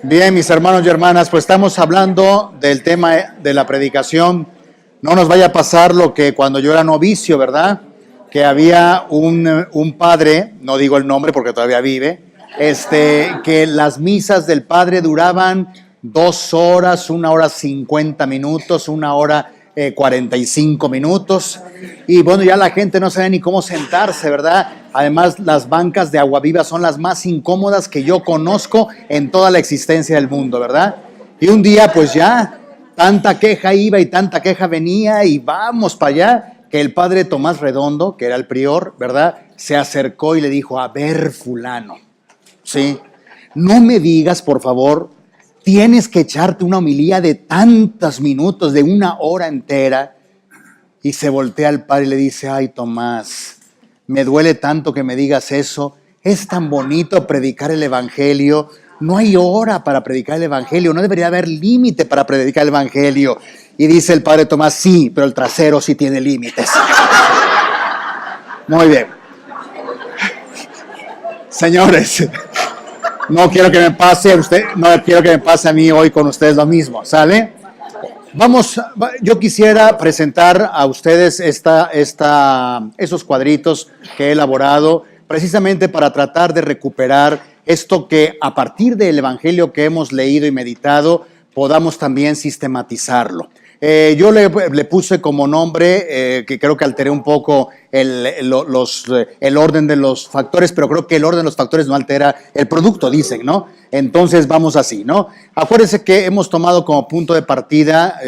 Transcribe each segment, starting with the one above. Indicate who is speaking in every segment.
Speaker 1: Bien, mis hermanos y hermanas, pues estamos hablando del tema de la predicación. No nos vaya a pasar lo que cuando yo era novicio, ¿verdad? Que había un padre, no digo el nombre porque todavía vive, que las misas del padre duraban 2 horas, 1 hora 50 minutos, 1 hora 45 minutos. Y bueno, ya la gente no sabe ni cómo sentarse, ¿verdad? Además, las bancas de Agua Viva son las más incómodas que yo conozco en toda la existencia del mundo, ¿verdad? Y un día, pues ya, tanta queja iba y tanta queja venía y vamos para allá, que el padre Tomás Redondo, que era el prior, ¿verdad? Se acercó y le dijo, a ver, fulano, ¿sí? No me digas, por favor, tienes que echarte una homilía de tantos minutos, de 1 hora entera. Y se voltea al padre y le dice, ay, Tomás, me duele tanto que me digas eso. Es tan bonito predicar el evangelio. No hay hora para predicar el evangelio. No debería haber límite para predicar el evangelio. Y dice el padre Tomás, sí, pero el trasero sí tiene límites. Muy bien. Señores, no quiero que me pase a usted, no quiero que me pase a mí hoy con ustedes lo mismo, ¿sale? Yo quisiera presentar a ustedes esos cuadritos que he elaborado precisamente para tratar de recuperar esto que a partir del evangelio que hemos leído y meditado podamos también sistematizarlo. Yo le puse como nombre, que creo que alteré un poco el orden de los factores, pero creo que el orden de los factores no altera el producto, dicen, ¿no? Entonces vamos así, ¿no? Acuérdense que hemos tomado como punto de partida,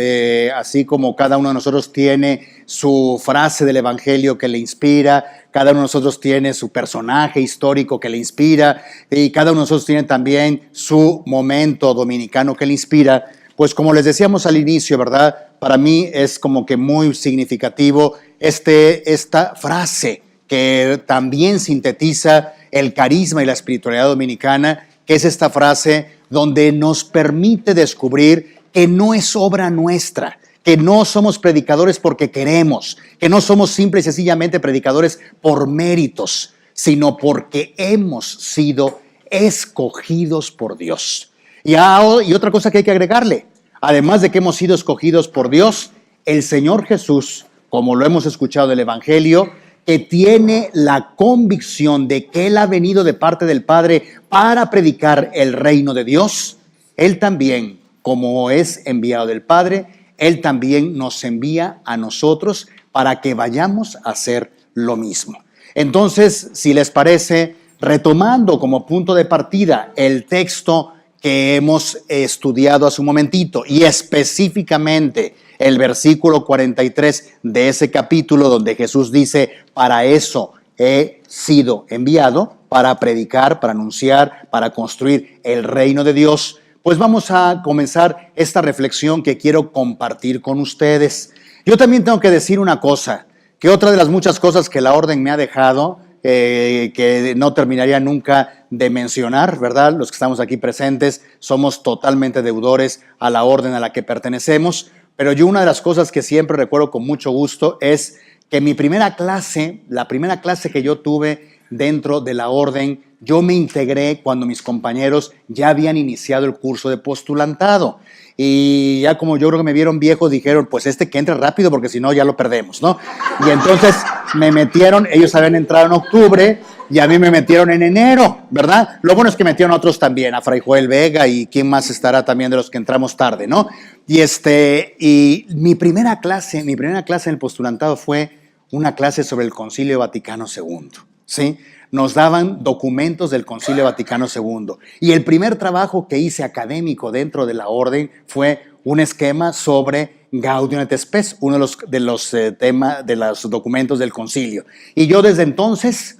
Speaker 1: así como cada uno de nosotros tiene su frase del evangelio que le inspira, cada uno de nosotros tiene su personaje histórico que le inspira, y cada uno de nosotros tiene también su momento dominicano que le inspira. Pues como les decíamos al inicio, ¿verdad? Para mí es como que muy significativo esta frase que también sintetiza el carisma y la espiritualidad dominicana, que es esta frase donde nos permite descubrir que no es obra nuestra, que no somos predicadores porque queremos, que no somos simple y sencillamente predicadores por méritos, sino porque hemos sido escogidos por Dios. Y otra cosa que hay que agregarle, además de que hemos sido escogidos por Dios, el Señor Jesús, como lo hemos escuchado del Evangelio, que tiene la convicción de que Él ha venido de parte del Padre para predicar el reino de Dios, Él también, como es enviado del Padre, Él también nos envía a nosotros para que vayamos a hacer lo mismo. Entonces, si les parece, retomando como punto de partida el texto que hemos estudiado hace un momentito y específicamente el versículo 43 de ese capítulo donde Jesús dice, para eso he sido enviado, para predicar, para anunciar, para construir el reino de Dios, pues vamos a comenzar esta reflexión que quiero compartir con ustedes. Yo también tengo que decir una cosa, que otra de las muchas cosas que la orden me ha dejado, que no terminaría nunca de mencionar, ¿verdad? Los que estamos aquí presentes somos totalmente deudores a la orden a la que pertenecemos, pero yo una de las cosas que siempre recuerdo con mucho gusto es que la primera clase que yo tuve dentro de la orden, yo me integré cuando mis compañeros ya habían iniciado el curso de postulantado. Y ya como yo creo que me vieron viejo, dijeron, pues que entre rápido porque si no ya lo perdemos, ¿no? Y entonces me metieron, ellos habían entrado en octubre y a mí me metieron en enero, ¿verdad? Lo bueno es que metieron a otros también, a Fray Joel Vega y quién más estará también de los que entramos tarde, ¿no? Y mi primera clase en el postulantado fue una clase sobre el Concilio Vaticano II, ¿sí? Nos daban documentos del Concilio Vaticano II. Y el primer trabajo que hice académico dentro de la orden fue un esquema sobre Gaudium et Spes, uno de los temas de los documentos del concilio. Y yo desde entonces,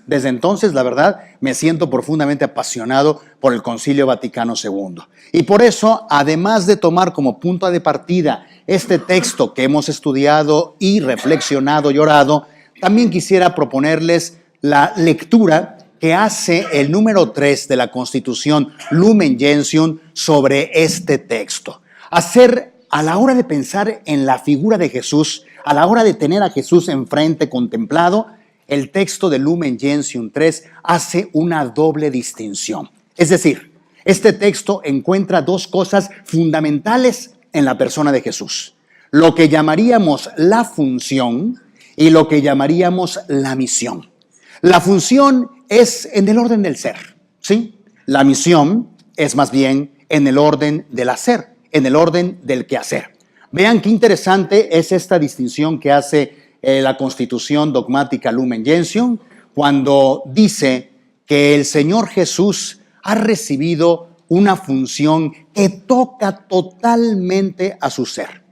Speaker 1: la verdad, me siento profundamente apasionado por el Concilio Vaticano II. Y por eso, además de tomar como punto de partida este texto que hemos estudiado y reflexionado y orado, también quisiera proponerles la lectura que hace el número 3 de la Constitución Lumen Gentium sobre este texto. A la hora de pensar en la figura de Jesús, a la hora de tener a Jesús enfrente contemplado, el texto de Lumen Gentium 3 hace una doble distinción. Es decir, Este texto encuentra dos cosas fundamentales en la persona de Jesús. Lo que llamaríamos la función y lo que llamaríamos la misión. La función es en el orden del ser, ¿sí? La misión es más bien en el orden del hacer, en el orden del quehacer. Vean qué interesante es esta distinción que hace la Constitución Dogmática Lumen Gentium cuando dice que el Señor Jesús ha recibido una función que toca totalmente a su ser.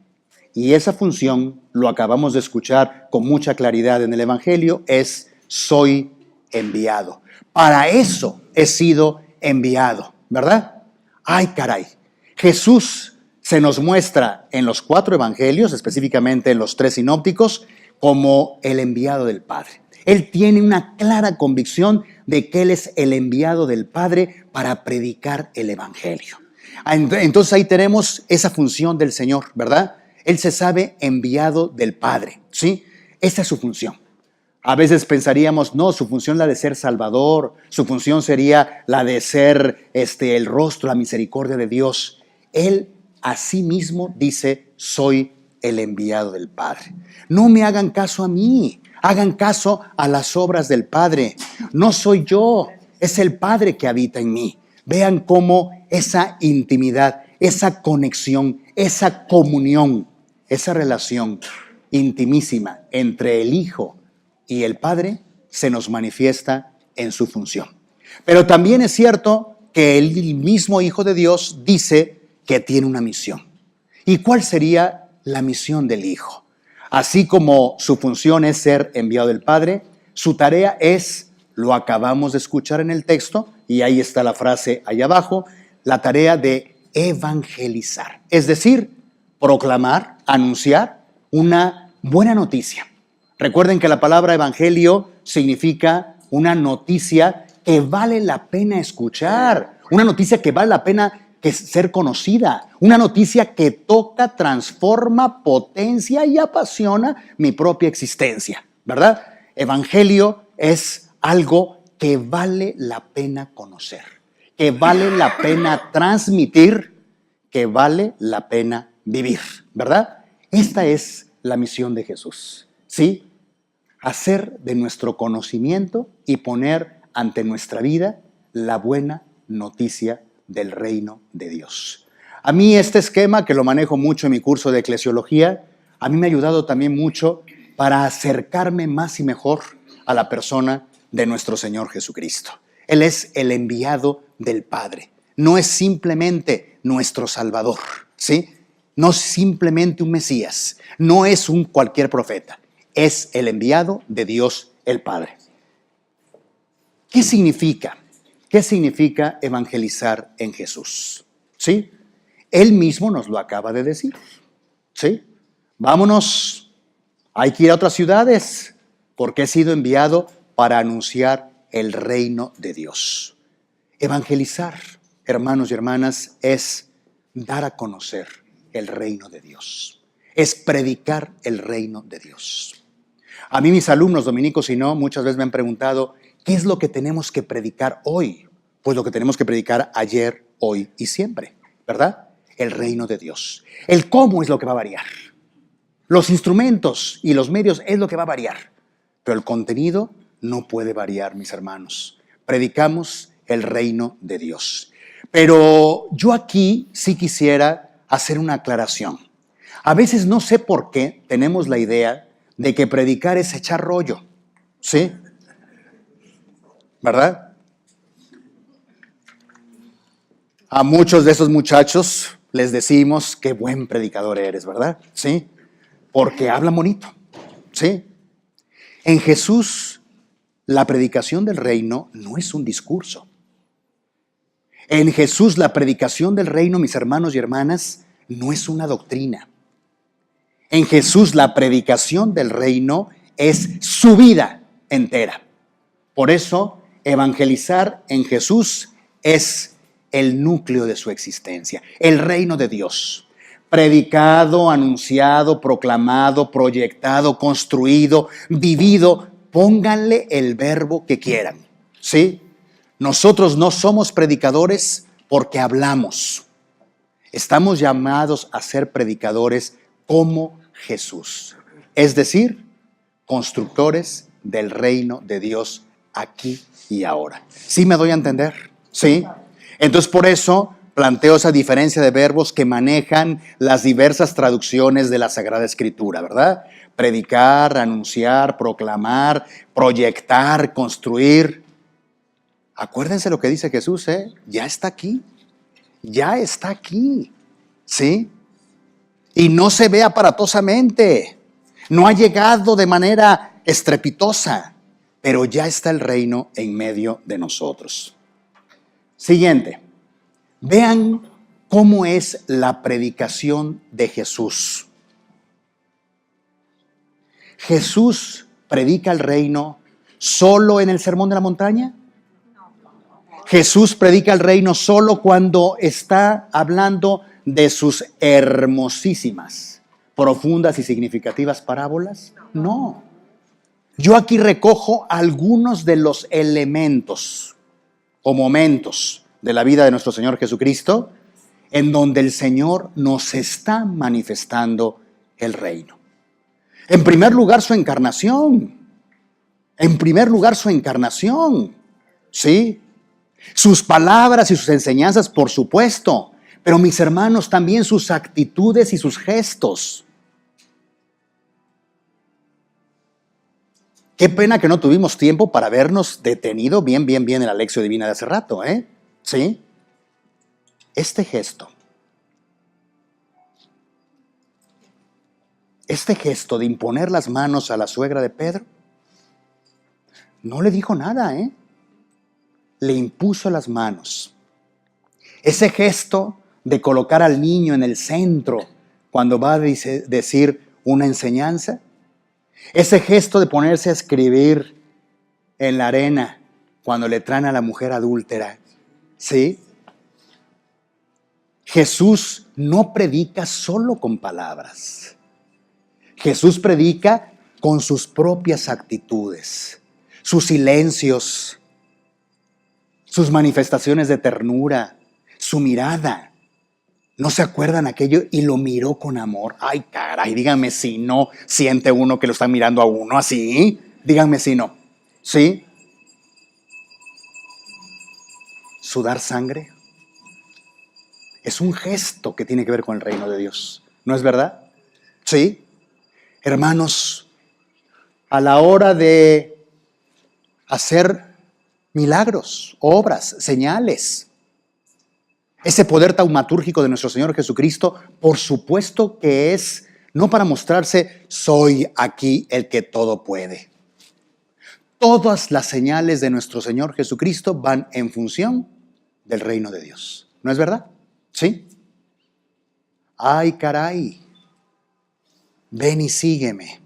Speaker 1: Y esa función, lo acabamos de escuchar con mucha claridad en el Evangelio, es soy enviado. Para eso he sido enviado, ¿verdad? Ay, caray. Jesús se nos muestra en los 4 evangelios, específicamente en los 3 sinópticos, como el enviado del Padre. Él tiene una clara convicción de que Él es el enviado del Padre para predicar el Evangelio. Entonces ahí tenemos esa función del Señor, ¿verdad? Él se sabe enviado del Padre, ¿sí? Esa es su función. A veces pensaríamos, no, su función es la de ser Salvador, su función sería la de ser el rostro, la misericordia de Dios. Él a sí mismo dice, soy el enviado del Padre. No me hagan caso a mí, hagan caso a las obras del Padre. No soy yo, es el Padre que habita en mí. Vean cómo esa intimidad, esa conexión, esa comunión, esa relación intimísima entre el Hijo y el Padre se nos manifiesta en su función. Pero también es cierto que el mismo Hijo de Dios dice que tiene una misión. ¿Y cuál sería la misión del Hijo? Así como su función es ser enviado del Padre, su tarea es, lo acabamos de escuchar en el texto, y ahí está la frase ahí abajo, la tarea de evangelizar. Es decir, proclamar, anunciar una buena noticia. Recuerden que la palabra evangelio significa una noticia que vale la pena escuchar, una noticia que vale la pena ser conocida, una noticia que toca, transforma, potencia y apasiona mi propia existencia, ¿verdad? Evangelio es algo que vale la pena conocer, que vale la pena transmitir, que vale la pena vivir, ¿verdad? Esta es la misión de Jesús, ¿sí? Hacer de nuestro conocimiento y poner ante nuestra vida la buena noticia del reino de Dios. A mí este esquema, que lo manejo mucho en mi curso de eclesiología, a mí me ha ayudado también mucho para acercarme más y mejor a la persona de nuestro Señor Jesucristo. Él es el enviado del Padre. No es simplemente nuestro Salvador, ¿sí? No es simplemente un Mesías, no es un cualquier profeta. Es el enviado de Dios el Padre. ¿Qué significa? ¿Qué significa evangelizar en Jesús? ¿Sí? Él mismo nos lo acaba de decir. ¿Sí? Vámonos, hay que ir a otras ciudades, porque he sido enviado para anunciar el reino de Dios. Evangelizar, hermanos y hermanas, es dar a conocer el reino de Dios. Es predicar el reino de Dios. A mí mis alumnos dominicos y no, muchas veces me han preguntado, ¿qué es lo que tenemos que predicar hoy? Pues lo que tenemos que predicar ayer, hoy y siempre, ¿verdad? El reino de Dios. El cómo es lo que va a variar. Los instrumentos y los medios es lo que va a variar. Pero el contenido no puede variar, mis hermanos. Predicamos el reino de Dios. Pero yo aquí sí quisiera hacer una aclaración. A veces no sé por qué tenemos la idea de que predicar es echar rollo, ¿sí? ¿Verdad? A muchos de esos muchachos les decimos qué buen predicador eres, ¿verdad? ¿Sí? Porque hablan bonito, ¿sí? En Jesús, la predicación del reino no es un discurso. En Jesús, la predicación del reino, mis hermanos y hermanas, no es una doctrina. En Jesús, la predicación del reino es su vida entera. Por eso, evangelizar en Jesús es el núcleo de su existencia, el reino de Dios. Predicado, anunciado, proclamado, proyectado, construido, vivido, pónganle el verbo que quieran, ¿sí? Nosotros no somos predicadores porque hablamos. Estamos llamados a ser predicadores como Jesús. Es decir, constructores del reino de Dios aquí y ahora. ¿Sí me doy a entender? ¿Sí? Entonces, por eso planteo esa diferencia de verbos que manejan las diversas traducciones de la Sagrada Escritura, ¿verdad? Predicar, anunciar, proclamar, proyectar, construir. Acuérdense lo que dice Jesús, ¿eh? Ya está aquí. Ya está aquí. ¿Sí? Y no se ve aparatosamente. No ha llegado de manera estrepitosa, pero ya está el reino en medio de nosotros. Siguiente. Vean cómo es la predicación de Jesús. ¿Jesús predica el reino solo en el Sermón de la Montaña? ¿Jesús predica el reino solo cuando está hablando de sus hermosísimas, profundas y significativas parábolas? No. Yo aquí recojo algunos de los elementos o momentos de la vida de nuestro Señor Jesucristo en donde el Señor nos está manifestando el reino. En primer lugar, su encarnación. En primer lugar, su encarnación. ¿Sí? Sus palabras y sus enseñanzas, por supuesto. Pero mis hermanos, también sus actitudes y sus gestos. Qué pena que no tuvimos tiempo para habernos detenido bien en la lección divina de hace rato, ¿eh? ¿Sí? Este gesto de imponer las manos a la suegra de Pedro, no le dijo nada, ¿eh? Le impuso las manos. Ese gesto de colocar al niño en el centro cuando va a decir una enseñanza, ese gesto de ponerse a escribir en la arena cuando le traen a la mujer adúltera, ¿sí? Jesús no predica solo con palabras. Jesús predica con sus propias actitudes, sus silencios, sus manifestaciones de ternura, su mirada. ¿No se acuerdan aquello? Y lo miró con amor. Ay, caray, díganme si no siente uno que lo está mirando a uno así. Díganme si no. ¿Sí? Sudar sangre es un gesto que tiene que ver con el reino de Dios. ¿No es verdad? ¿Sí? Hermanos, a la hora de hacer milagros, obras, señales, ese poder taumatúrgico de nuestro Señor Jesucristo, por supuesto que es no para mostrarse, soy aquí el que todo puede. Todas las señales de nuestro Señor Jesucristo van en función del reino de Dios. ¿No es verdad? ¿Sí? Ay, caray. Ven y sígueme.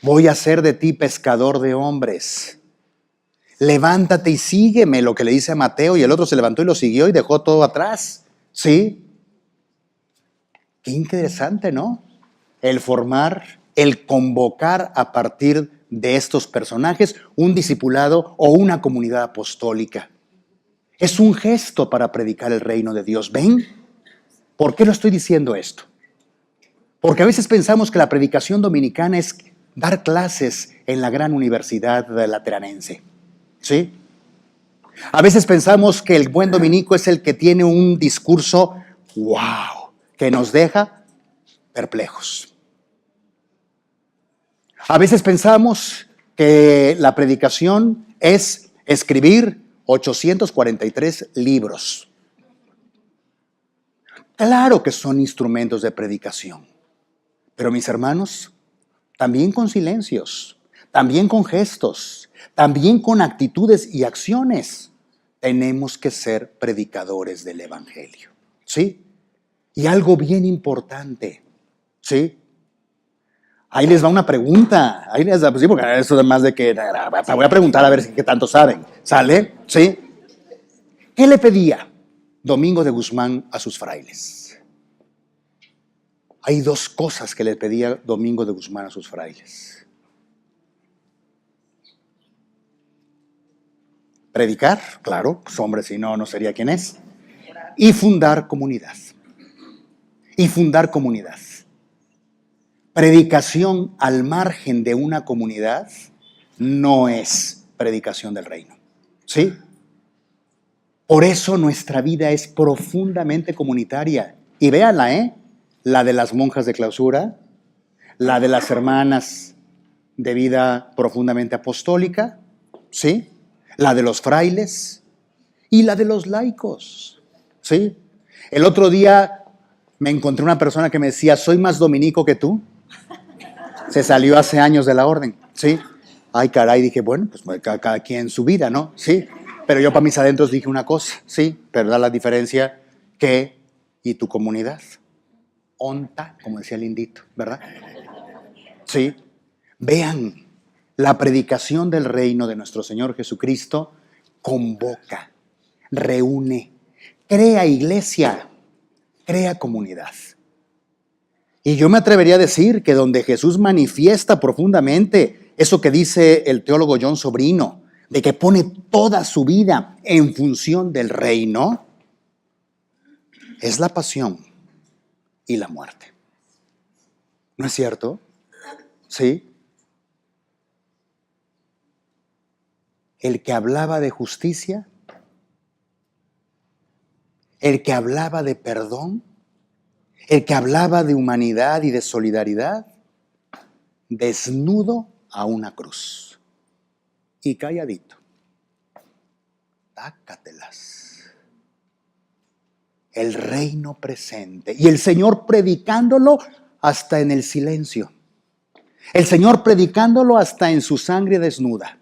Speaker 1: Voy a hacer de ti pescador de hombres. Levántate y sígueme, lo que le dice a Mateo, y el otro se levantó y lo siguió y dejó todo atrás. ¿Sí? Qué interesante, ¿no? El formar, el convocar a partir de estos personajes un discipulado o una comunidad apostólica. Es un gesto para predicar el reino de Dios. ¿Ven? ¿Por qué lo estoy diciendo esto? Porque a veces pensamos que la predicación dominicana es dar clases en la gran universidad lateranense. ¿Sí? A veces pensamos que el buen dominico es el que tiene un discurso, wow, que nos deja perplejos. A veces pensamos que la predicación es escribir 843 libros. Claro que son instrumentos de predicación, pero mis hermanos, también con silencios, también con gestos, también con actitudes y acciones, tenemos que ser predicadores del Evangelio. ¿Sí? Y algo bien importante, ¿sí? Ahí les va una pregunta. Ahí les va, pues sí, porque eso además de que voy a preguntar a ver qué tanto saben. ¿Sale? ¿Sí? ¿Qué le pedía Domingo de Guzmán a sus frailes? Hay dos cosas que le pedía Domingo de Guzmán a sus frailes. Predicar, claro, pues hombre, si no, no sería quien es. y fundar comunidad. Y fundar comunidad. Predicación al margen de una comunidad no es predicación del reino. ¿Sí? Por eso nuestra vida es profundamente comunitaria. Y véanla, la de las monjas de clausura, la de las hermanas de vida profundamente apostólica, ¿sí? La de los frailes y la de los laicos, ¿sí? El otro día me encontré una persona que me decía, soy más dominico que tú. Se salió hace años de la orden, ¿sí? Ay, caray, dije, bueno, pues cada quien su vida, ¿no? Sí, pero yo para mis adentros dije una cosa, sí, pero da la diferencia que y tu comunidad. Onta, como decía el indito, ¿verdad? Sí. Vean, la predicación del reino de nuestro Señor Jesucristo convoca, reúne, crea iglesia, crea comunidad. Y yo me atrevería a decir que donde Jesús manifiesta profundamente eso que dice el teólogo John Sobrino, de que pone toda su vida en función del reino, es la pasión y la muerte. ¿No es cierto? ¿Sí? El que hablaba de justicia, el que hablaba de perdón, el que hablaba de humanidad y de solidaridad, desnudo a una cruz y calladito. Tácatelas. El reino presente y el Señor predicándolo hasta en el silencio. El Señor predicándolo hasta en su sangre desnuda.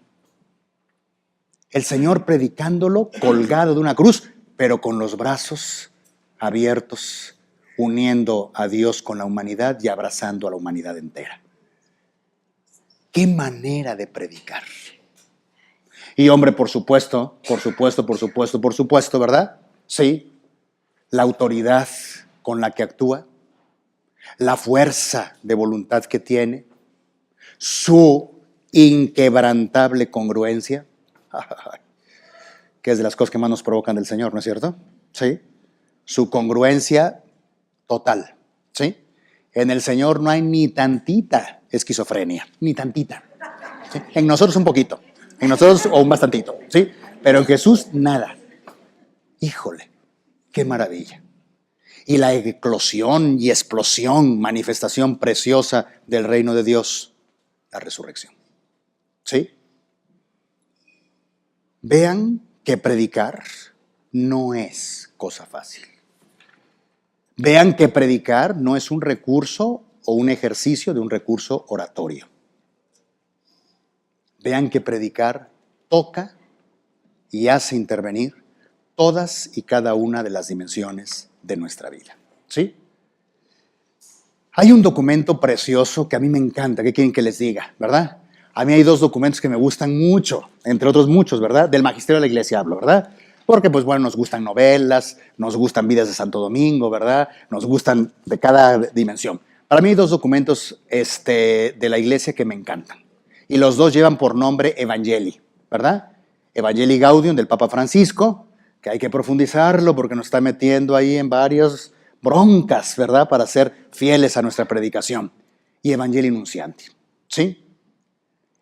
Speaker 1: El Señor predicándolo colgado de una cruz, pero con los brazos abiertos, uniendo a Dios con la humanidad y abrazando a la humanidad entera. ¡Qué manera de predicar! Y hombre, por supuesto, ¿verdad? Sí, la autoridad con la que actúa, la fuerza de voluntad que tiene, su inquebrantable congruencia, que es de las cosas que más nos provocan del Señor, ¿no es cierto? Sí, su congruencia total, ¿sí? En el Señor no hay ni tantita esquizofrenia, ni tantita. ¿Sí? En nosotros un poquito, en nosotros o un bastantito, ¿sí? Pero en Jesús nada. Híjole, qué maravilla. Y la eclosión y explosión, manifestación preciosa del reino de Dios, la resurrección. ¿Sí? Vean que predicar no es cosa fácil. Vean que predicar no es un recurso o un ejercicio de un recurso oratorio. Vean que predicar toca y hace intervenir todas y cada una de las dimensiones de nuestra vida. ¿Sí? Hay un documento precioso que a mí me encanta, ¿qué quieren que les diga? ¿Verdad? A mí hay dos documentos que me gustan mucho, entre otros muchos, ¿verdad? Del Magisterio de la Iglesia hablo, ¿verdad? Porque, pues bueno, nos gustan novelas, nos gustan vidas de Santo Domingo, ¿verdad? Nos gustan de cada dimensión. Para mí hay dos documentos de la Iglesia que me encantan. Y los dos llevan por nombre Evangelii, ¿verdad? Evangelii Gaudium del Papa Francisco, que hay que profundizarlo porque nos está metiendo ahí en varias broncas, ¿verdad? Para ser fieles a nuestra predicación. Y Evangelii Nuntiandi, ¿sí?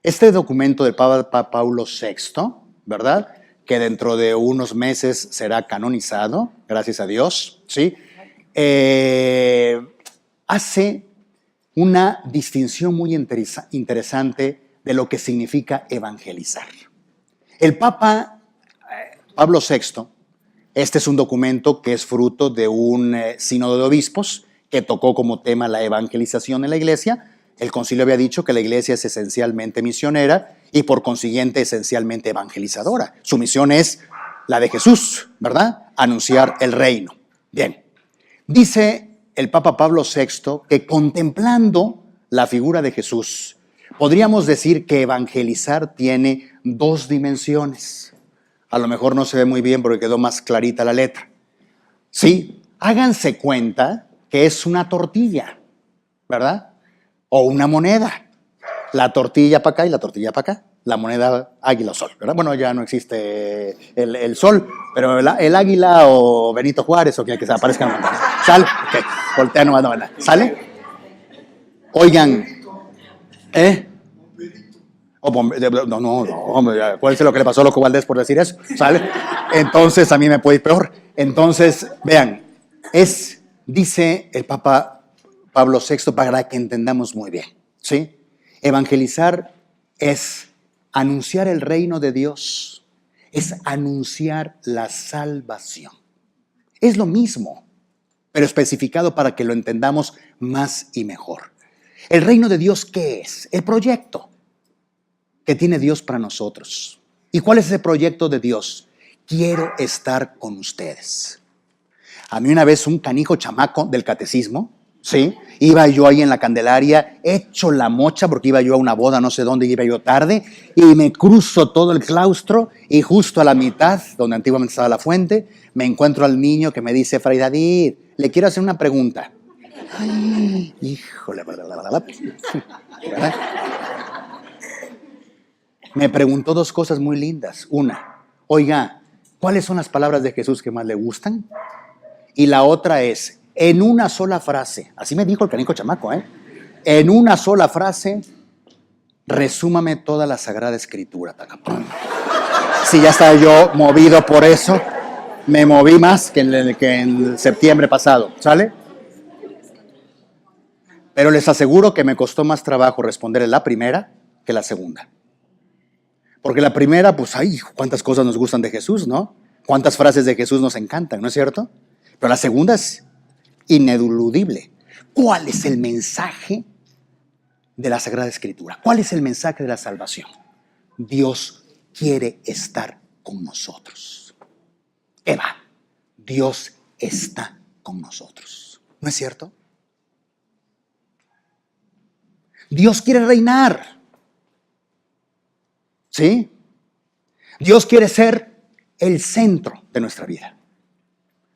Speaker 1: Este documento del Papa Paulo VI, ¿verdad?, que dentro de unos meses será canonizado, gracias a Dios, ¿sí? Hace una distinción muy interesante de lo que significa evangelizar. El Papa Pablo VI, este es un documento que es fruto de un sínodo de obispos que tocó como tema la evangelización en la Iglesia. El concilio había dicho que la Iglesia es esencialmente misionera y por consiguiente esencialmente evangelizadora. Su misión es la de Jesús, ¿verdad? Anunciar el reino. Bien, dice el Papa Pablo VI que contemplando la figura de Jesús, podríamos decir que evangelizar tiene dos dimensiones. A lo mejor no se ve muy bien porque quedó más clarita la letra. Sí, háganse cuenta que es una tortilla, ¿verdad? O una moneda. La tortilla para acá y la tortilla para acá, la moneda águila o sol, ¿verdad? Bueno, ya no existe el sol, pero el águila o Benito Juárez o que se aparezca en la montaña. ¿Sale? Ok, voltea nomás, no, ¿sale? Oigan, ¿eh? Hombre, acuérdense lo que le pasó a Loco Valdés por decir eso, ¿sale? Entonces a mí me puede ir peor. Entonces, vean, dice el Papa Pablo VI para que entendamos muy bien, ¿sí? Evangelizar es anunciar el reino de Dios, es anunciar la salvación. Es lo mismo, pero especificado para que lo entendamos más y mejor. El reino de Dios, ¿qué es? El proyecto que tiene Dios para nosotros. ¿Y cuál es ese proyecto de Dios? Quiero estar con ustedes. A mí una vez un canijo chamaco del catecismo, ¿sí? Iba yo ahí en la Candelaria, hecho la mocha porque iba yo a una boda, no sé dónde, iba yo tarde, y me cruzo todo el claustro y justo a la mitad, donde antiguamente estaba la fuente, me encuentro al niño que me dice: Fray David, le quiero hacer una pregunta. Ay, híjole, ¿verdad? Me preguntó dos cosas muy lindas. Una, oiga, ¿cuáles son las palabras de Jesús que más le gustan? Y la otra es, en una sola frase, así me dijo el canico chamaco, en una sola frase, resúmame toda la Sagrada Escritura. Si ya estaba yo movido por eso, me moví más que en septiembre pasado, ¿sale? Pero les aseguro que me costó más trabajo responder la primera que la segunda. Porque la primera, pues, ay, cuántas cosas nos gustan de Jesús, ¿no? Cuántas frases de Jesús nos encantan, ¿no es cierto? Pero la segunda es ineludible. ¿Cuál es el mensaje de la Sagrada Escritura? ¿Cuál es el mensaje de la salvación? Dios quiere estar con nosotros. Eva, Dios está con nosotros. ¿No es cierto? Dios quiere reinar. ¿Sí? Dios quiere ser el centro de nuestra vida.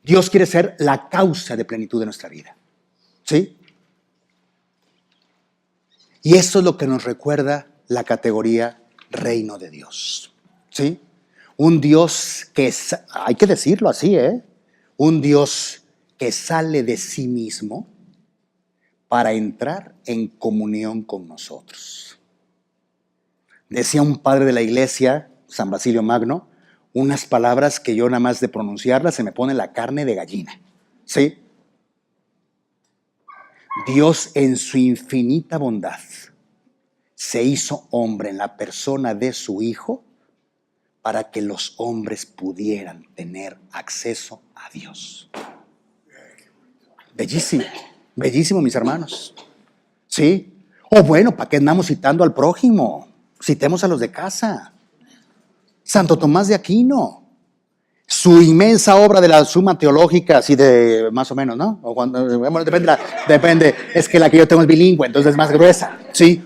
Speaker 1: Dios quiere ser la causa de plenitud de nuestra vida. ¿Sí? Y eso es lo que nos recuerda la categoría reino de Dios. ¿Sí? Un Dios que, hay que decirlo así, un Dios que sale de sí mismo para entrar en comunión con nosotros. Decía un padre de la iglesia, San Basilio Magno, unas palabras que yo nada más de pronunciarlas se me pone la carne de gallina. ¿Sí? Dios en su infinita bondad se hizo hombre en la persona de su Hijo para que los hombres pudieran tener acceso a Dios. Bellísimo, bellísimo, mis hermanos. ¿Sí? O bueno, ¿para qué andamos citando al prójimo? Citemos a los de casa. Santo Tomás de Aquino, su inmensa obra de la Suma Teológica, así de más o menos, ¿no? O cuando, bueno, depende, es que la que yo tengo es bilingüe, entonces es más gruesa, ¿sí?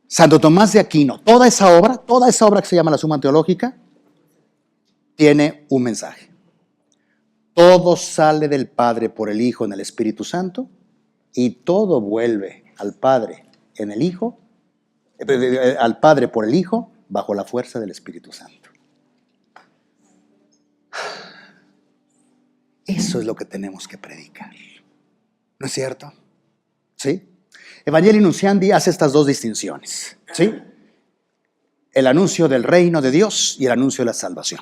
Speaker 1: Santo Tomás de Aquino, toda esa obra que se llama la Suma Teológica, tiene un mensaje. Todo sale del Padre por el Hijo en el Espíritu Santo y todo vuelve al Padre en el Hijo, al Padre por el Hijo, bajo la fuerza del Espíritu Santo. Eso es lo que tenemos que predicar. ¿No es cierto? ¿Sí? Evangelii Nunciandi hace estas dos distinciones. ¿Sí? El anuncio del reino de Dios y el anuncio de la salvación.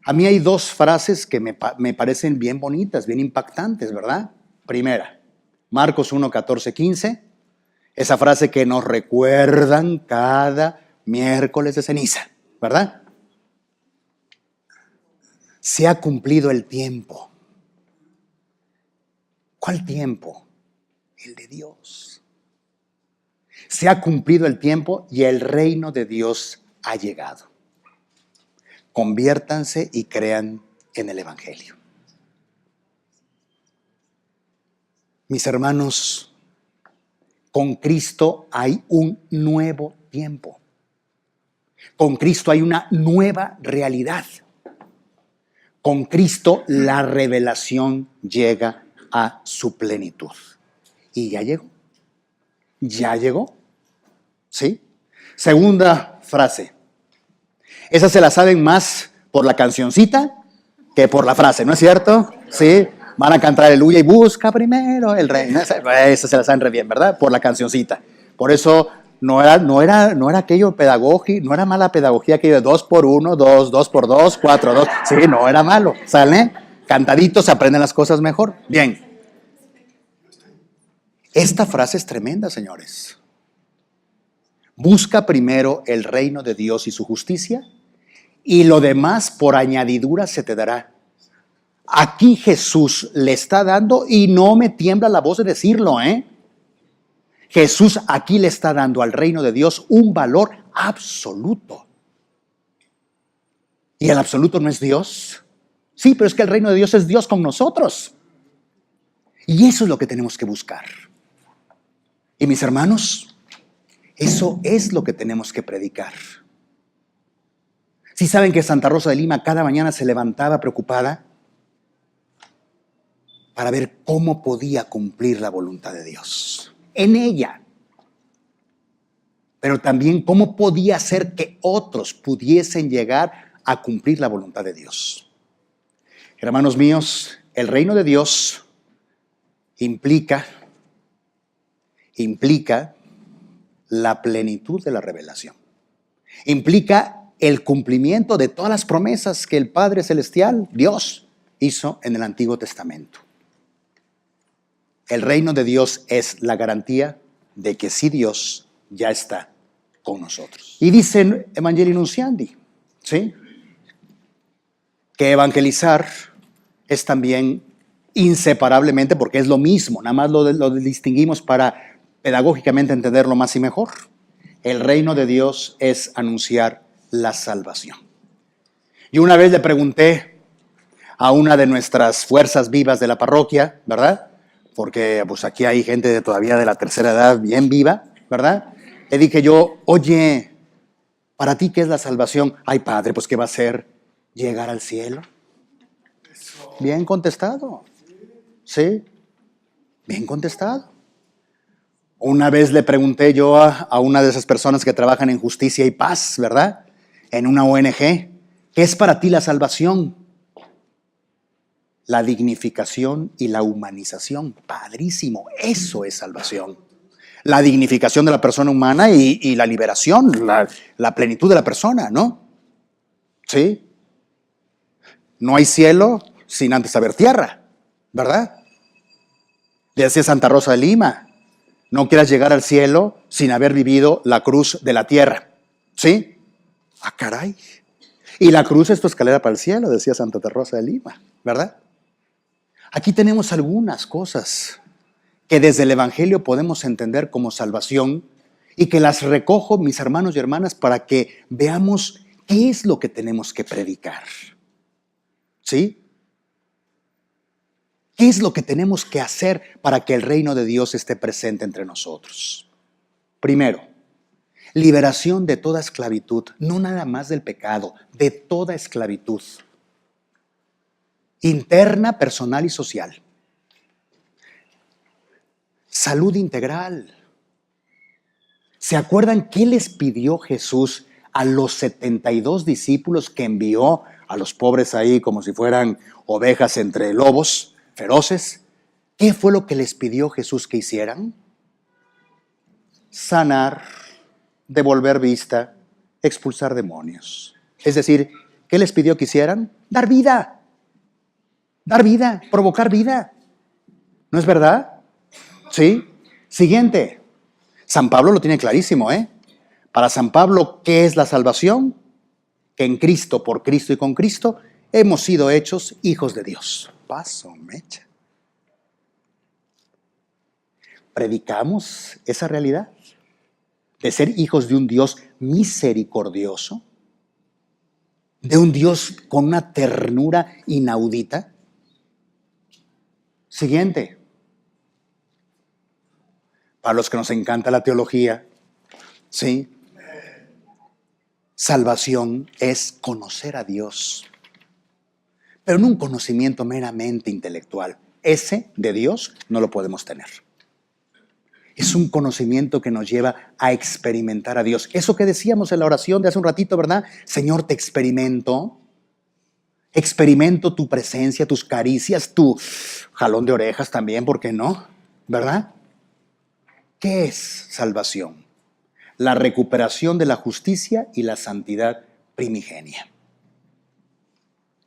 Speaker 1: A mí hay dos frases que me parecen bien bonitas, bien impactantes, ¿verdad? Primera, Marcos 1, 14, 15. Esa frase que nos recuerdan cada miércoles de ceniza, ¿verdad? Se ha cumplido el tiempo. ¿Cuál tiempo? El de Dios. Se ha cumplido el tiempo y el reino de Dios ha llegado. Conviértanse y crean en el Evangelio. Mis hermanos, con Cristo hay un nuevo tiempo. Con Cristo hay una nueva realidad. Con Cristo la revelación llega a su plenitud. Y ya llegó. Ya llegó. ¿Sí? Segunda frase. Esa se la saben más por la cancioncita que por la frase, ¿no es cierto? Sí. Van a cantar aleluya y busca primero el reino. Esa se la saben re bien, ¿verdad? Por la cancioncita. Por eso no era aquello pedagógico, no era mala pedagogía aquello de 2 por 1, 2, 2 por 2, 4, 2. Sí, no era malo, ¿sale? Cantaditos se aprenden las cosas mejor. Bien. Esta frase es tremenda, señores. Busca primero el reino de Dios y su justicia, y lo demás por añadidura se te dará. Aquí Jesús le está dando, y no me tiembla la voz de decirlo, Jesús aquí le está dando al reino de Dios un valor absoluto. ¿Y el absoluto no es Dios? Sí, pero es que el reino de Dios es Dios con nosotros. Y eso es lo que tenemos que buscar. Y mis hermanos, eso es lo que tenemos que predicar. ¿Sí saben que Santa Rosa de Lima cada mañana se levantaba preocupada para ver cómo podía cumplir la voluntad de Dios en ella? Pero también cómo podía hacer que otros pudiesen llegar a cumplir la voluntad de Dios. Hermanos míos, el reino de Dios implica la plenitud de la revelación. Implica el cumplimiento de todas las promesas que el Padre Celestial, Dios, hizo en el Antiguo Testamento. El reino de Dios es la garantía de que sí, Dios ya está con nosotros. Y dicen Evangelii Nunciandi, ¿sí?, que evangelizar es también inseparablemente, porque es lo mismo, nada más lo distinguimos para pedagógicamente entenderlo más y mejor. El reino de Dios es anunciar la salvación. Y una vez le pregunté a una de nuestras fuerzas vivas de la parroquia, ¿verdad?, porque pues aquí hay gente todavía de la tercera edad bien viva, ¿verdad? Le dije yo, oye, ¿para ti qué es la salvación? Ay, padre, pues ¿qué va a ser? ¿Llegar al cielo? Bien contestado. Sí, bien contestado. Una vez le pregunté yo a una de esas personas que trabajan en justicia y paz, ¿verdad?, en una ONG, ¿qué es para ti la salvación? La dignificación y la humanización. Padrísimo, eso es salvación. La dignificación de la persona humana y la liberación, la plenitud de la persona, ¿no? ¿Sí? No hay cielo sin antes haber tierra, ¿verdad? Decía Santa Rosa de Lima, no quieras llegar al cielo sin haber vivido la cruz de la tierra. ¿Sí? Ah, caray. Y la cruz es tu escalera para el cielo, decía Santa Rosa de Lima, ¿verdad? Aquí tenemos algunas cosas que desde el Evangelio podemos entender como salvación y que las recojo, mis hermanos y hermanas, para que veamos qué es lo que tenemos que predicar. ¿Sí? ¿Qué es lo que tenemos que hacer para que el reino de Dios esté presente entre nosotros? Primero, liberación de toda esclavitud, no nada más del pecado, de toda esclavitud. Interna, personal y social. Salud integral. ¿Se acuerdan qué les pidió Jesús a los 72 discípulos que envió a los pobres ahí como si fueran ovejas entre lobos feroces? ¿Qué fue lo que les pidió Jesús que hicieran? Sanar, devolver vista, expulsar demonios. Es decir, ¿qué les pidió que hicieran? Dar vida. Dar vida, provocar vida. ¿No es verdad? ¿Sí? Siguiente. San Pablo lo tiene clarísimo, Para San Pablo, ¿qué es la salvación? Que en Cristo, por Cristo y con Cristo, hemos sido hechos hijos de Dios. Paso, mecha. ¿Predicamos esa realidad? De ser hijos de un Dios misericordioso, de un Dios con una ternura inaudita. Siguiente. Para los que nos encanta la teología, ¿sí? Salvación es conocer a Dios, pero no un conocimiento meramente intelectual. Ese de Dios no lo podemos tener. Es un conocimiento que nos lleva a experimentar a Dios. Eso que decíamos en la oración de hace un ratito, ¿verdad? Señor, te experimento. Experimento tu presencia, tus caricias, tu jalón de orejas también, ¿por qué no? ¿Verdad? ¿Qué es salvación? La recuperación de la justicia y la santidad primigenia.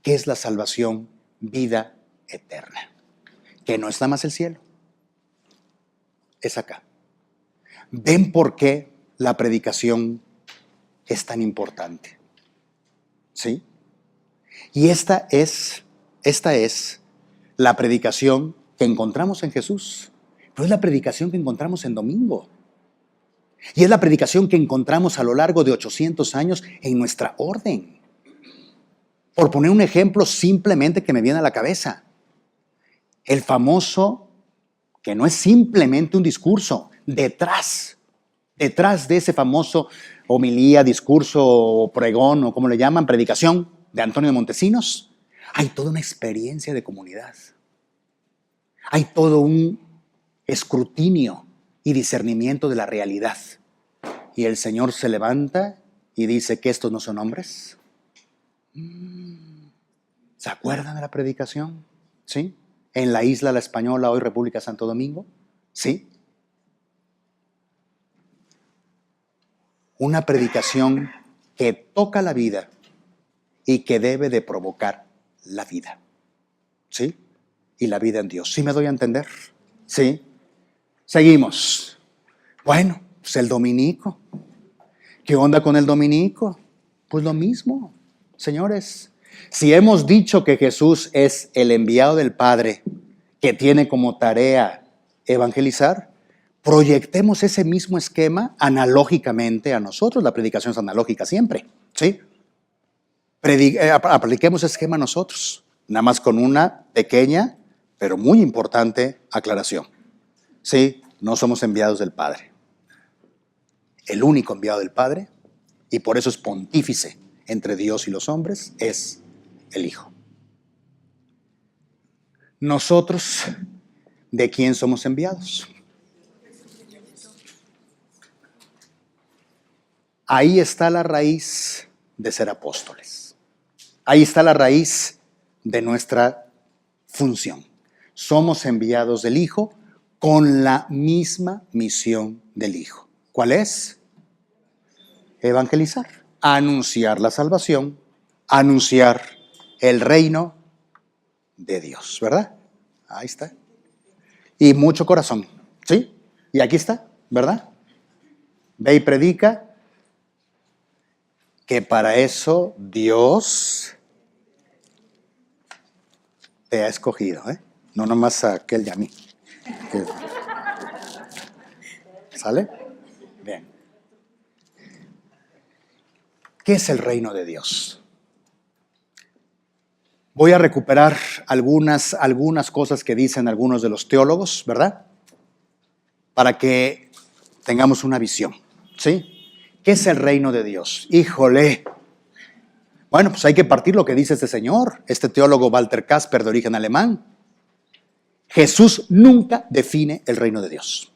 Speaker 1: ¿Qué es la salvación? Vida eterna. Que no es nada más el cielo. Es acá. ¿Ven por qué la predicación es tan importante? ¿Sí? Y esta es la predicación que encontramos en Jesús. Pero es la predicación que encontramos en domingo. Y es la predicación que encontramos a lo largo de 800 años en nuestra orden. Por poner un ejemplo simplemente que me viene a la cabeza. El famoso, que no es simplemente un discurso, detrás de ese famoso homilía, discurso, pregón o como le llaman, predicación de Antonio de Montesinos, hay toda una experiencia de comunidad. Hay todo un escrutinio y discernimiento de la realidad. Y el Señor se levanta y dice que estos no son hombres. ¿Se acuerdan de la predicación? ¿Sí? En la isla La Española, hoy República Santo Domingo. ¿Sí? Una predicación que toca la vida y que debe de provocar la vida. ¿Sí? Y la vida en Dios. ¿Sí me doy a entender? ¿Sí? Seguimos. Bueno, pues el dominico. ¿Qué onda con el dominico? Pues lo mismo, señores. Si hemos dicho que Jesús es el enviado del Padre, que tiene como tarea evangelizar, proyectemos ese mismo esquema analógicamente a nosotros. La predicación es analógica siempre, ¿sí? Apliquemos ese esquema a nosotros, nada más con una pequeña, pero muy importante aclaración. Sí, no somos enviados del Padre. El único enviado del Padre, y por eso es pontífice entre Dios y los hombres, es el Hijo. Nosotros, ¿de quién somos enviados? Ahí está la raíz de ser apóstoles. Ahí está la raíz de nuestra función. Somos enviados del Hijo con la misma misión del Hijo. ¿Cuál es? Evangelizar, anunciar la salvación, anunciar el reino de Dios, ¿verdad? Ahí está. Y mucho corazón, ¿sí? Y aquí está, ¿verdad? Ve y predica que para eso Dios te ha escogido, ¿eh? No nomás a aquel y a mí. ¿Sale? Bien. ¿Qué es el reino de Dios? Voy a recuperar algunas cosas que dicen algunos de los teólogos, ¿verdad? Para que tengamos una visión, ¿sí? ¿Qué es el reino de Dios? ¡Híjole! Bueno, pues hay que partir lo que dice este señor, este teólogo Walter Kasper de origen alemán. Jesús nunca define el reino de Dios.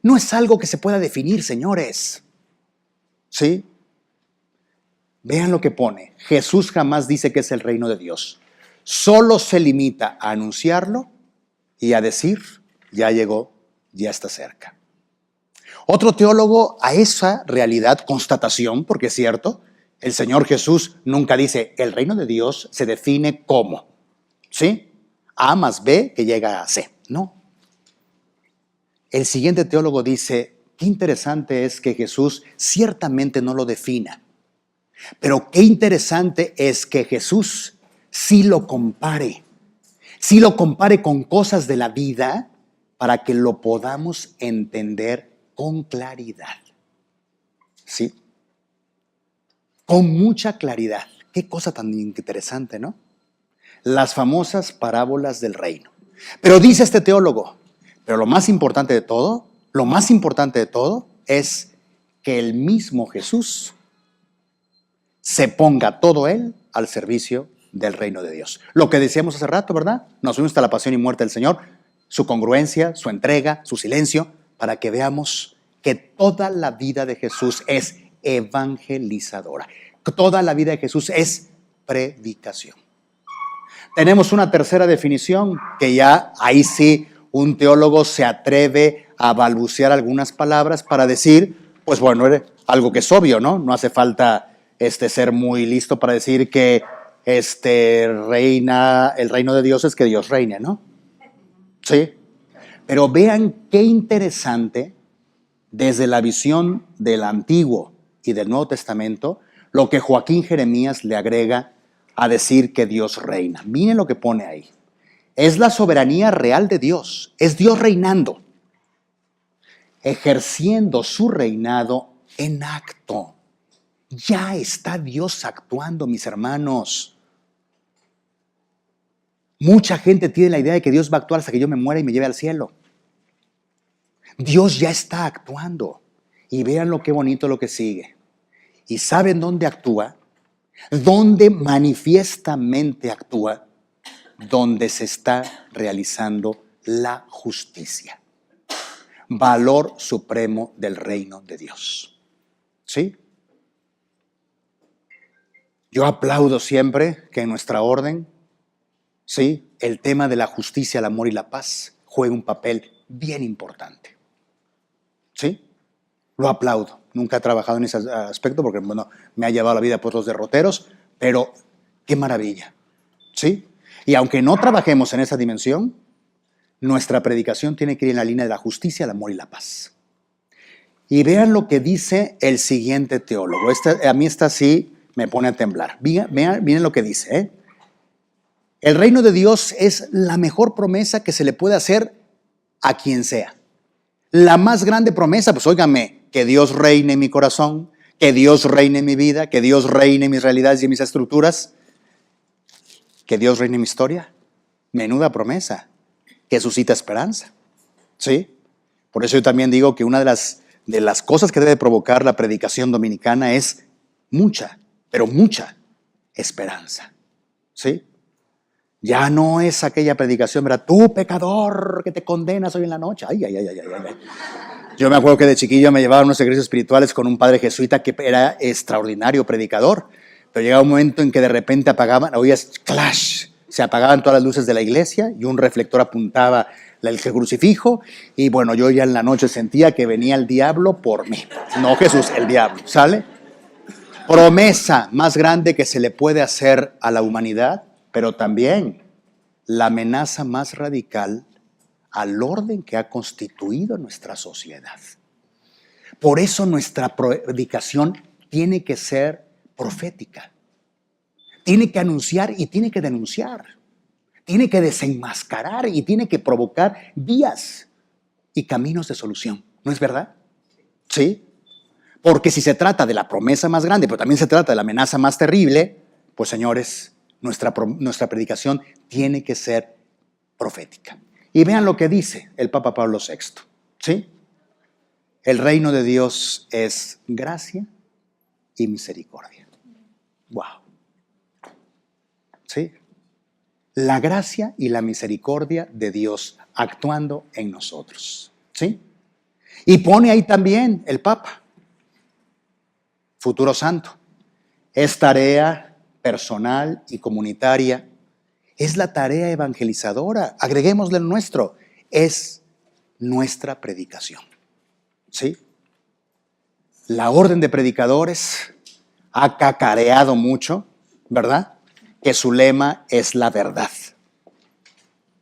Speaker 1: No es algo que se pueda definir, señores. ¿Sí? Vean lo que pone. Jesús jamás dice que es el reino de Dios. Solo se limita a anunciarlo y a decir, ya llegó, ya está cerca. Otro teólogo a esa realidad, constatación, porque es cierto, el Señor Jesús nunca dice, el reino de Dios se define como, ¿sí? A más B que llega a C. No. El siguiente teólogo dice, qué interesante es que Jesús ciertamente no lo defina. Pero qué interesante es que Jesús sí lo compare con cosas de la vida para que lo podamos entender con claridad. ¿Sí? Con mucha claridad. Qué cosa tan interesante, ¿no? Las famosas parábolas del reino. Pero dice este teólogo, pero lo más importante de todo es que el mismo Jesús se ponga todo él al servicio del reino de Dios. Lo que decíamos hace rato, ¿verdad? Nos fuimos hasta la pasión y muerte del Señor, su congruencia, su entrega, su silencio, para que veamos que toda la vida de Jesús es evangelizadora. Toda la vida de Jesús es predicación. Tenemos una tercera definición que ya ahí sí un teólogo se atreve a balbucear algunas palabras para decir, pues bueno, algo que es obvio, ¿no? No hace falta ser muy listo para decir que reina, el reino de Dios es que Dios reine, ¿no? Sí. Pero vean qué interesante desde la visión del Antiguo y del Nuevo Testamento, lo que Joaquín Jeremías le agrega a decir que Dios reina. Miren lo que pone ahí. Es la soberanía real de Dios. Es Dios reinando, ejerciendo su reinado en acto. Ya está Dios actuando, mis hermanos. Mucha gente tiene la idea de que Dios va a actuar hasta que yo me muera y me lleve al cielo. Dios ya está actuando. Y vean lo que bonito lo que sigue. ¿Y saben dónde actúa? ¿Dónde manifiestamente actúa? Donde se está realizando la justicia. Valor supremo del reino de Dios. ¿Sí? Yo aplaudo siempre que en nuestra orden, sí, el tema de la justicia, el amor y la paz juega un papel bien importante. ¿Sí? Lo aplaudo. Nunca he trabajado en ese aspecto porque, bueno, me ha llevado la vida por los derroteros, pero qué maravilla. ¿Sí? Y aunque no trabajemos en esa dimensión, nuestra predicación tiene que ir en la línea de la justicia, el amor y la paz. Y vean lo que dice el siguiente teólogo. A mí esta sí me pone a temblar. Miren lo que dice, ¿eh? El reino de Dios es la mejor promesa que se le puede hacer a quien sea. La más grande promesa, pues óigame, que Dios reine en mi corazón, que Dios reine en mi vida, que Dios reine en mis realidades y en mis estructuras, que Dios reine en mi historia. Menuda promesa que suscita esperanza. ¿Sí? Por eso yo también digo que una de las cosas que debe provocar la predicación dominicana es mucha, pero mucha esperanza. ¿Sí? Ya no es aquella predicación, ¿verdad? Tú, pecador, que te condenas hoy en la noche. Ay. Yo me acuerdo que de chiquillo me llevaban a unos ejercicios espirituales con un padre jesuita que era extraordinario predicador. Pero llegaba un momento en que de repente oías clash, se apagaban todas las luces de la iglesia y un reflector apuntaba el crucifijo. Y bueno, yo ya en la noche sentía que venía el diablo por mí. No Jesús, el diablo. ¿Sale? Promesa más grande que se le puede hacer a la humanidad, pero también la amenaza más radical al orden que ha constituido nuestra sociedad. Por eso nuestra predicación tiene que ser profética. Tiene que anunciar y tiene que denunciar. Tiene que desenmascarar y tiene que provocar vías y caminos de solución. ¿No es verdad? ¿Sí? Porque si se trata de la promesa más grande, pero también se trata de la amenaza más terrible, pues señores, nuestra predicación tiene que ser profética. Y vean lo que dice el Papa Pablo VI. ¿Sí? El reino de Dios es gracia y misericordia. ¡Wow! ¿Sí? La gracia y la misericordia de Dios actuando en nosotros. ¿Sí? Y pone ahí también el Papa, futuro santo. Es tarea personal y comunitaria. Es la tarea evangelizadora. Agreguémosle el nuestro. Es nuestra predicación. ¿Sí? La orden de predicadores ha cacareado mucho, ¿verdad? Que su lema es la verdad.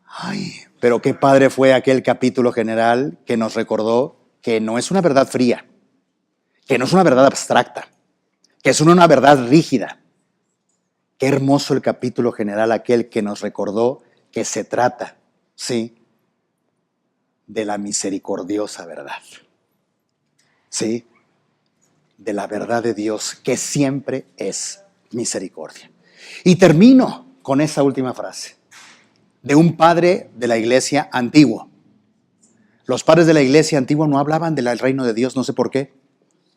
Speaker 1: Ay, pero qué padre fue aquel capítulo general que nos recordó que no es una verdad fría, que no es una verdad abstracta, que es una verdad rígida. Qué hermoso el capítulo general aquel que nos recordó que se trata, sí, de la misericordiosa verdad. Sí, de la verdad de Dios que siempre es misericordia. Y termino con esa última frase de un padre de la iglesia antiguo. Los padres de la iglesia antigua no hablaban del reino de Dios, no sé por qué.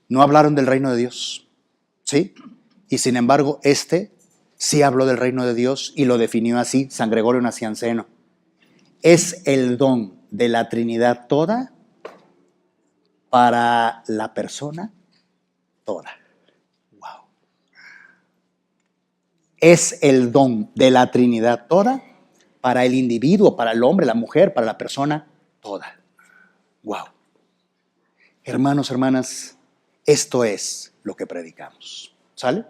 Speaker 1: No hablaron del reino de Dios. ¿Sí? Y sin embargo, sí habló del reino de Dios y lo definió así, San Gregorio Nacianceno. Es el don de la Trinidad toda para la persona toda. Wow. Es el don de la Trinidad toda para el individuo, para el hombre, la mujer, para la persona toda. Wow. Hermanos, hermanas, esto es lo que predicamos. ¿Sale?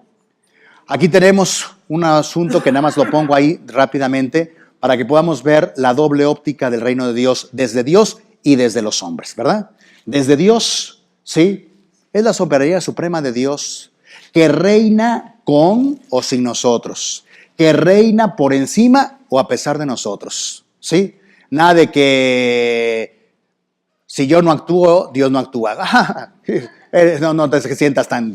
Speaker 1: Aquí tenemos un asunto que nada más lo pongo ahí rápidamente para que podamos ver la doble óptica del reino de Dios desde Dios y desde los hombres, ¿verdad? Desde Dios, sí, es la soberanía suprema de Dios que reina con o sin nosotros, que reina por encima o a pesar de nosotros, ¿sí? Nada de que si yo no actúo, Dios no actúa. No te sientas tan,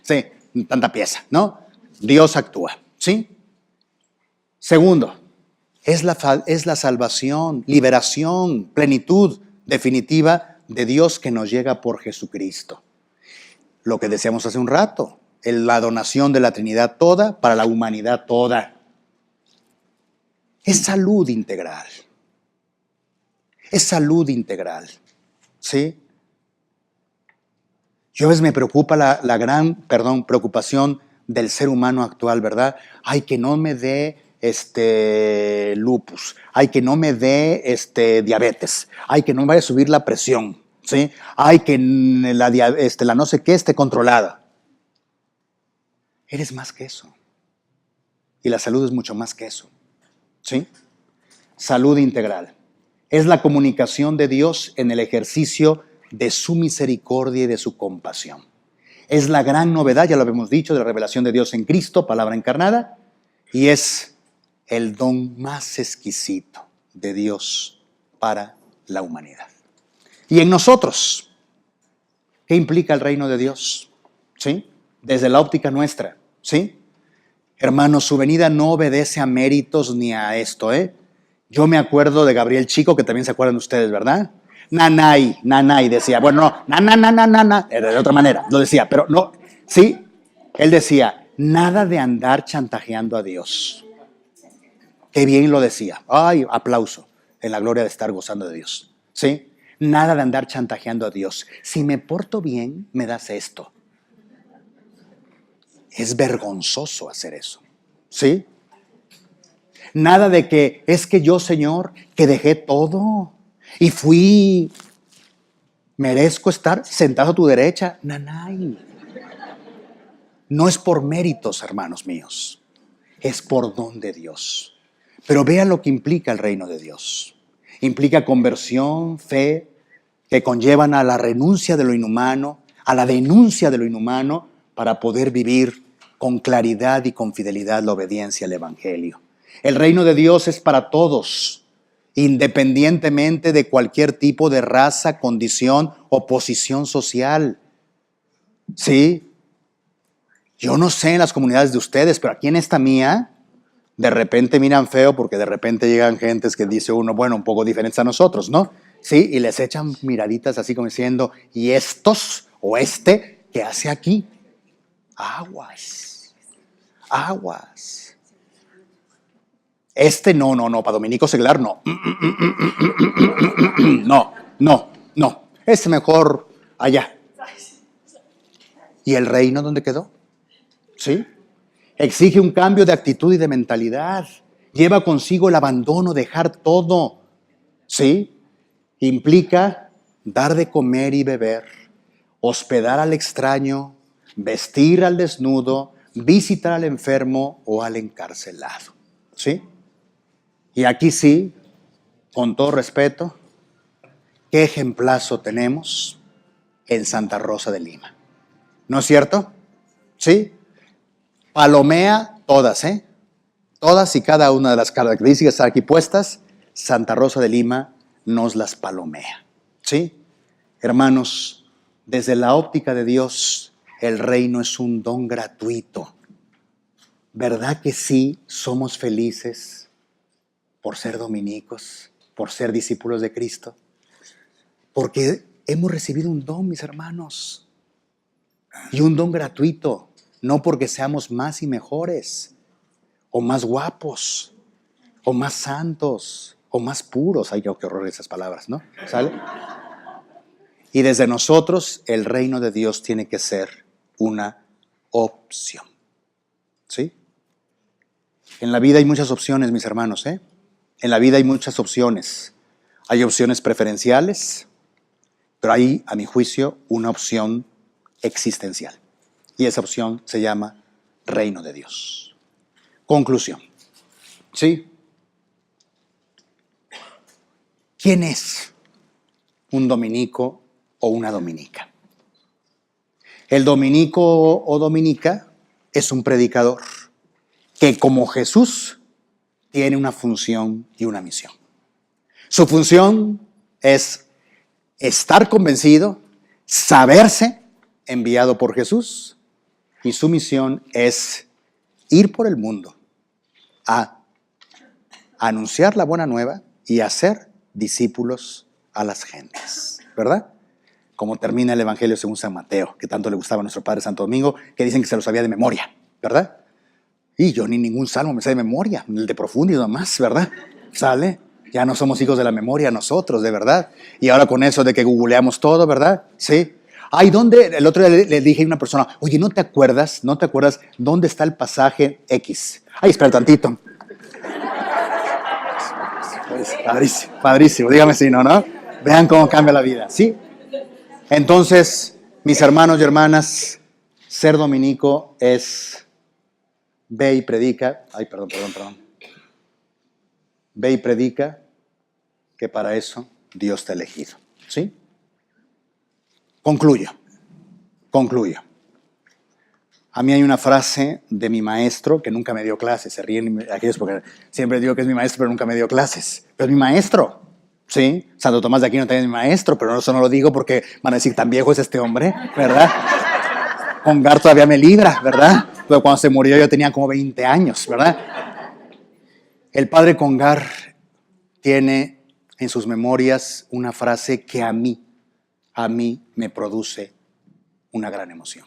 Speaker 1: sí, tanta pieza, ¿no? Dios actúa, ¿sí? Segundo, es la salvación, liberación, plenitud definitiva de Dios que nos llega por Jesucristo. Lo que decíamos hace un rato, la donación de la Trinidad toda para la humanidad toda. Es salud integral. Es salud integral, ¿sí? Yo a veces me preocupa la gran, preocupación del ser humano actual, ¿verdad? Ay, que no me dé lupus, ay, que no me dé diabetes, ay, que no me vaya a subir la presión, ¿sí? Ay, que la no sé qué esté controlada. Eres más que eso. Y la salud es mucho más que eso, ¿sí? Salud integral. Es la comunicación de Dios en el ejercicio de su misericordia y de su compasión. Es la gran novedad, ya lo habíamos dicho, de la revelación de Dios en Cristo, palabra encarnada, y es el don más exquisito de Dios para la humanidad. Y en nosotros, ¿qué implica el reino de Dios? ¿Sí? Desde la óptica nuestra, ¿sí? Hermanos, su venida no obedece a méritos ni a esto, ¿eh? Yo me acuerdo de Gabriel Chico, que también se acuerdan ustedes, ¿verdad? Nanay, decía. Bueno, no, era de otra manera, lo decía, pero no, sí, él decía, nada de andar chantajeando a Dios. Qué bien lo decía. Ay, aplauso en la gloria de estar gozando de Dios. ¿Sí? Nada de andar chantajeando a Dios. Si me porto bien, me das esto. Es vergonzoso hacer eso. ¿Sí? Nada de que es que yo, Señor, que dejé todo y merezco estar sentado a tu derecha. Nanay. No es por méritos, hermanos míos. Es por don de Dios. Pero vean lo que implica el reino de Dios. Implica conversión, fe, que conllevan a la renuncia de lo inhumano, a la denuncia de lo inhumano, para poder vivir con claridad y con fidelidad la obediencia al Evangelio. El reino de Dios es para todos, independientemente de cualquier tipo de raza, condición o posición social. ¿Sí? Yo no sé en las comunidades de ustedes, pero aquí en esta mía, de repente miran feo porque de repente llegan gentes que dice uno, bueno, un poco diferentes a nosotros, ¿no? Sí, y les echan miraditas así como diciendo, ¿y estos o qué hace aquí? Aguas. No, para Dominico Seglar no. No. Mejor allá. ¿Y el reino dónde quedó? ¿Sí? Exige un cambio de actitud y de mentalidad. Lleva consigo el abandono, dejar todo. ¿Sí? Implica dar de comer y beber, hospedar al extraño, vestir al desnudo, visitar al enfermo o al encarcelado. ¿Sí? Y aquí sí, con todo respeto, ¿qué ejemplazo tenemos en Santa Rosa de Lima? ¿No es cierto? ¿Sí? Palomea todas, ¿eh? Todas y cada una de las características aquí puestas, Santa Rosa de Lima nos las palomea. ¿Sí? Hermanos, desde la óptica de Dios, el reino es un don gratuito. ¿Verdad que sí somos felices por ser dominicos, por ser discípulos de Cristo? Porque hemos recibido un don, mis hermanos, y un don gratuito, no porque seamos más y mejores, o más guapos, o más santos, o más puros. Ay, qué horror esas palabras, ¿no? ¿Sale? Y desde nosotros el reino de Dios tiene que ser una opción. ¿Sí? En la vida hay muchas opciones, mis hermanos, ¿eh? En la vida hay muchas opciones. Hay opciones preferenciales, pero hay, a mi juicio, una opción existencial. Y esa opción se llama reino de Dios. Conclusión. ¿Sí? ¿Quién es un dominico o una dominica? El dominico o dominica es un predicador que, como Jesús, tiene una función y una misión. Su función es estar convencido, saberse enviado por Jesús, y su misión es ir por el mundo a anunciar la buena nueva y hacer discípulos a las gentes, ¿verdad? Como termina el Evangelio según San Mateo, que tanto le gustaba a nuestro Padre Santo Domingo, que dicen que se lo sabía de memoria, ¿verdad? Y yo ni ningún salmo me sé de memoria, el de profundo y demás, ¿verdad? ¿Sale? Ya no somos hijos de la memoria nosotros, de verdad. Y ahora con eso de que googleamos todo, ¿verdad? Sí. Ay, ¿dónde? El otro día le dije a una persona, oye, ¿no te acuerdas dónde está el pasaje X? Ay, espera tantito. Padrísimo, padrísimo, dígame si no, ¿no? Vean cómo cambia la vida, ¿sí? Entonces, mis hermanos y hermanas, ser dominico es ve y predica. Ay, perdón. Ve y predica, que para eso Dios te ha elegido, ¿sí? Concluyo. A mí hay una frase de mi maestro que nunca me dio clases. Se ríen aquellos porque siempre digo que es mi maestro, pero nunca me dio clases. Pero es mi maestro, ¿sí? Santo Tomás de Aquino también es mi maestro, pero eso no lo digo porque van a decir, tan viejo es este hombre, ¿verdad? Congar todavía me libra, ¿verdad? Pero cuando se murió yo tenía como 20 años, ¿verdad? El padre Congar tiene en sus memorias una frase que a mí me produce una gran emoción.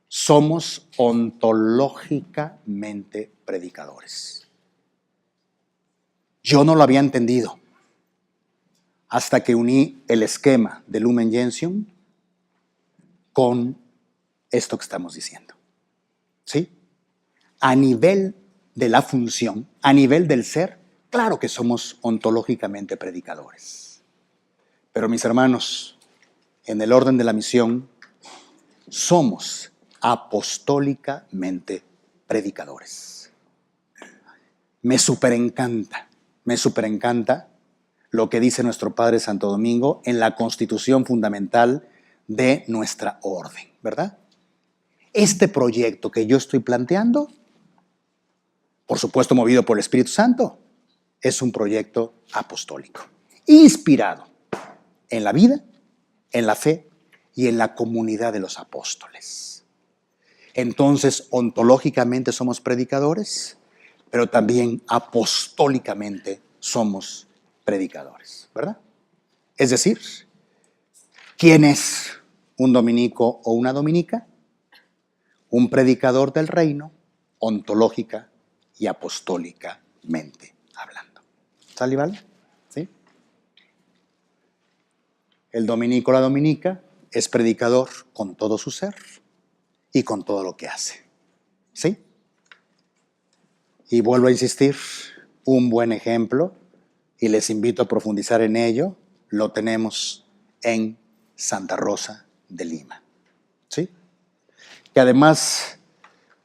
Speaker 1: Somos ontológicamente predicadores. Yo no lo había entendido hasta que uní el esquema de Lumen Gentium con esto que estamos diciendo. ¿Sí? A nivel de la función, a nivel del ser, claro que somos ontológicamente predicadores. Pero mis hermanos, en el orden de la misión, somos apostólicamente predicadores. Me superencanta lo que dice nuestro Padre Santo Domingo en la constitución fundamental de nuestra orden, ¿verdad? Este proyecto que yo estoy planteando, por supuesto movido por el Espíritu Santo, es un proyecto apostólico, inspirado en la vida, en la fe y en la comunidad de los apóstoles. Entonces, ontológicamente somos predicadores, pero también apostólicamente somos predicadores, ¿verdad? Es decir, ¿quién es un dominico o una dominica? Un predicador del reino, ontológica y apostólicamente hablando. ¿Sale y vale? ¿Sí? El dominico o la dominica es predicador con todo su ser y con todo lo que hace. ¿Sí? Y vuelvo a insistir, un buen ejemplo, y les invito a profundizar en ello, lo tenemos en Santa Rosa de Lima. ¿Sí? Que además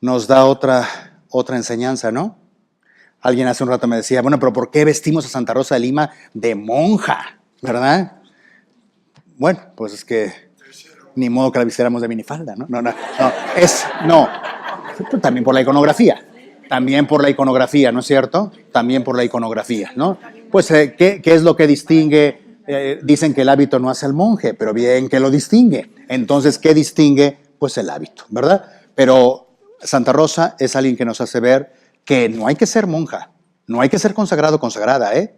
Speaker 1: nos da otra enseñanza, ¿no? Alguien hace un rato me decía, bueno, pero ¿por qué vestimos a Santa Rosa de Lima de monja? ¿Verdad? Bueno, pues es que ni modo que la vistiéramos de minifalda, ¿no? No. También por la iconografía, ¿no es cierto? También por la iconografía, ¿no? Pues, ¿qué es lo que distingue? Dicen que el hábito no hace al monje, pero bien que lo distingue. Entonces, ¿qué distingue? Pues el hábito, ¿verdad? Pero Santa Rosa es alguien que nos hace ver que no hay que ser monja, no hay que ser consagrado o consagrada, ¿eh?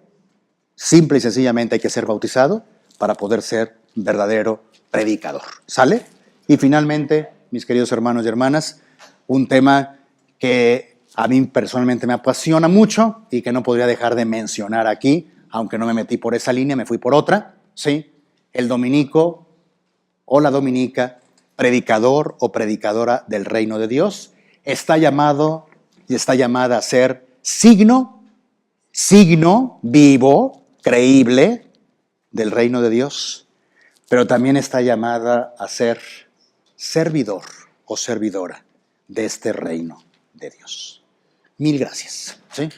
Speaker 1: Simple y sencillamente hay que ser bautizado para poder ser verdadero predicador. ¿Sale? Y finalmente, mis queridos hermanos y hermanas, un tema que a mí personalmente me apasiona mucho y que no podría dejar de mencionar aquí, aunque no me metí por esa línea, me fui por otra, ¿sí? el dominico o la dominica, predicador o predicadora del reino de Dios, está llamado y está llamada a ser signo vivo, creíble del reino de Dios, pero también está llamada a ser servidor o servidora de este reino de Dios. Mil gracias. ¿Sí?